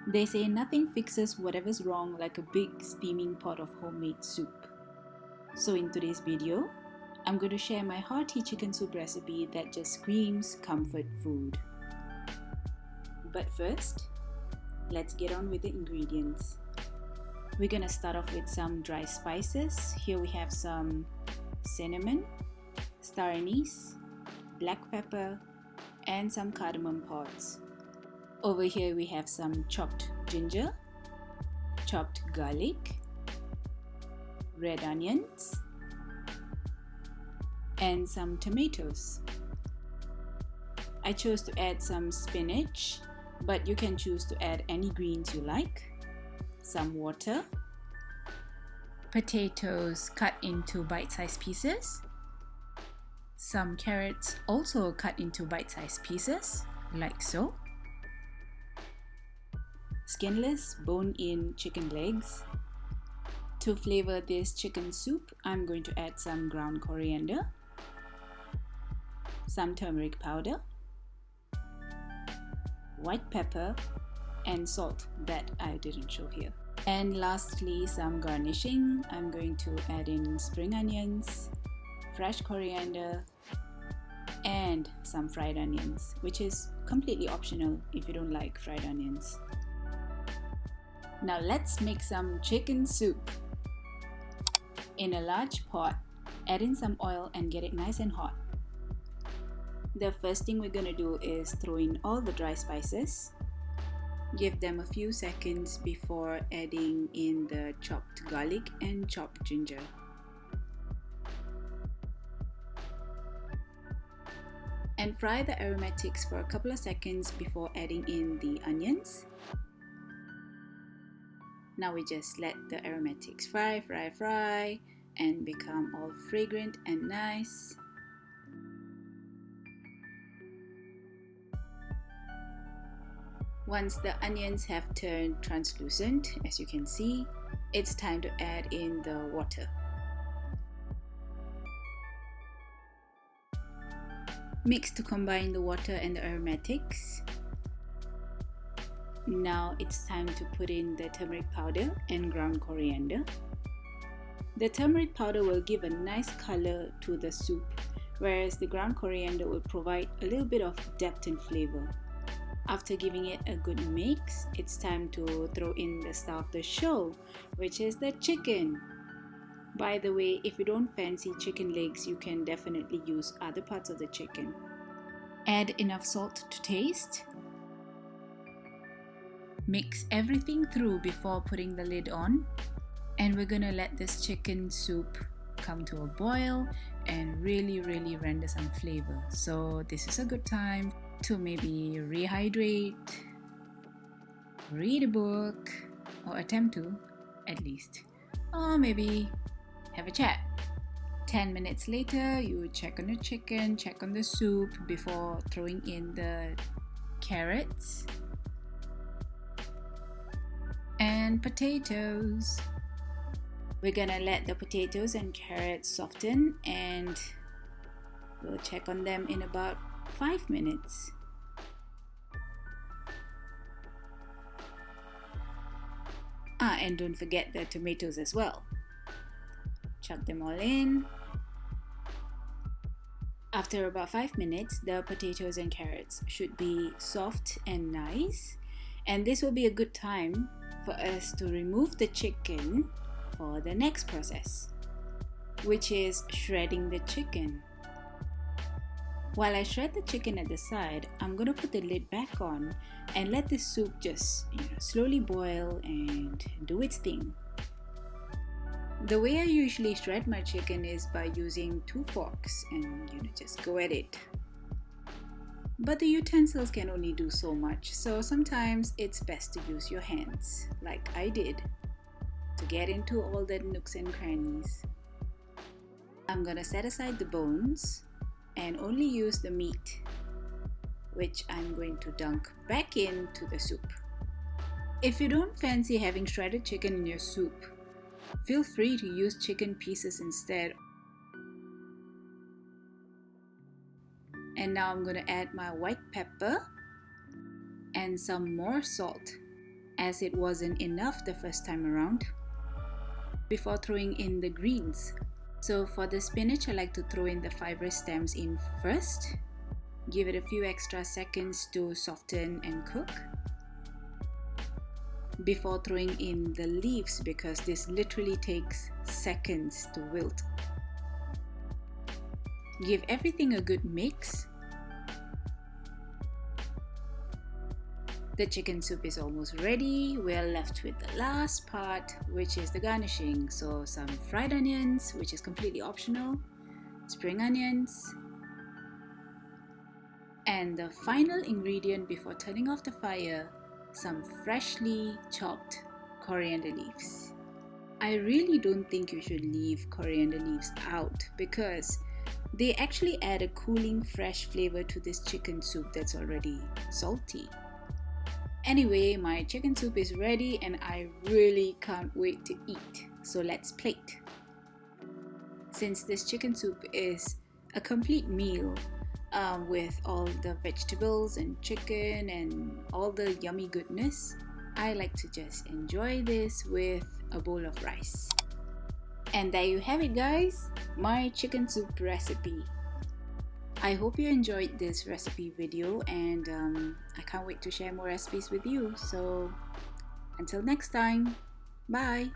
They say nothing fixes whatever's wrong like a big steaming pot of homemade soup. So in today's video, I'm going to share my hearty chicken soup recipe that just screams comfort food. But first, let's get on with the ingredients. We're going to start off with some dry spices. Here we have some cinnamon, star anise, black pepper, and some cardamom pods. Over here we have some chopped ginger, chopped garlic, red onions, and some tomatoes. I chose to add some spinach, but you can choose to add any greens you like, some water, potatoes cut into bite-sized pieces, some carrots also cut into bite-sized pieces, like so, skinless bone-in chicken legs. To flavor this chicken soup, I'm going to add some ground coriander, some turmeric powder, white pepper, and salt that I didn't show here. And lastly, some garnishing. I'm going to add in spring onions, fresh coriander, and some fried onions, which is completely optional if you don't like fried onions. Now let's make some chicken soup. In a large pot, add in some oil and get it nice and hot. The first thing we're going to do is throw in all the dry spices. Give them a few seconds before adding in the chopped garlic and chopped ginger. And fry the aromatics for a couple of seconds before adding in the onions. Now we just let the aromatics fry and become all fragrant and nice. Once the onions have turned translucent, as you can see, it's time to add in the water. Mix to combine the water and the aromatics. Now it's time to put in the turmeric powder and ground coriander. The turmeric powder will give a nice color to the soup, whereas the ground coriander will provide a little bit of depth and flavor. After giving it a good mix, it's time to throw in the star of the show, which is the chicken. By the way, if you don't fancy chicken legs, you can definitely use other parts of the chicken. Add enough salt to taste. Mix everything through before putting the lid on. And we're gonna let this chicken soup come to a boil and really render some flavor. So this is a good time to maybe rehydrate, read a book, or attempt to at least, or maybe have a chat. 10 minutes later, you check on the chicken, check on the soup before throwing in the carrots and potatoes. We're gonna let the potatoes and carrots soften and we'll check on them in about 5 minutes. And don't forget the tomatoes as well. Chuck them all in. After about 5 minutes, the potatoes and carrots should be soft and nice. And this will be a good time for us to remove the chicken for the next process, which is shredding the chicken. While I shred the chicken at the side, I'm going to put the lid back on and let the soup just slowly boil and do its thing. The way I usually shred my chicken is by using 2 forks and just go at it. But the utensils can only do so much, so sometimes it's best to use your hands, like I did, to get into all the nooks and crannies. I'm gonna set aside the bones and only use the meat, which I'm going to dunk back into the soup. If you don't fancy having shredded chicken in your soup, feel free to use chicken pieces instead. And now I'm going to add my white pepper and some more salt. as it wasn't enough the first time around, before throwing in the greens. So for the spinach, I like to throw in the fibrous stems in first. Give it a few extra seconds to soften and cook before throwing in the leaves, because this literally takes seconds to wilt. Give everything a good mix. The chicken soup is almost ready. We're left with the last part, which is the garnishing. So some fried onions, which is completely optional, spring onions, and the final ingredient before turning off the fire, some freshly chopped coriander leaves. I really don't think you should leave coriander leaves out, because they actually add a cooling fresh flavor to this chicken soup that's already salty. Anyway, my chicken soup is ready and I really can't wait to eat. So let's plate. Since this chicken soup is a complete meal with all the vegetables and chicken and all the yummy goodness, I like to just enjoy this with a bowl of rice. And there you have it, guys, my chicken soup recipe. I hope you enjoyed this recipe video, and I can't wait to share more recipes with you. So until next time, bye!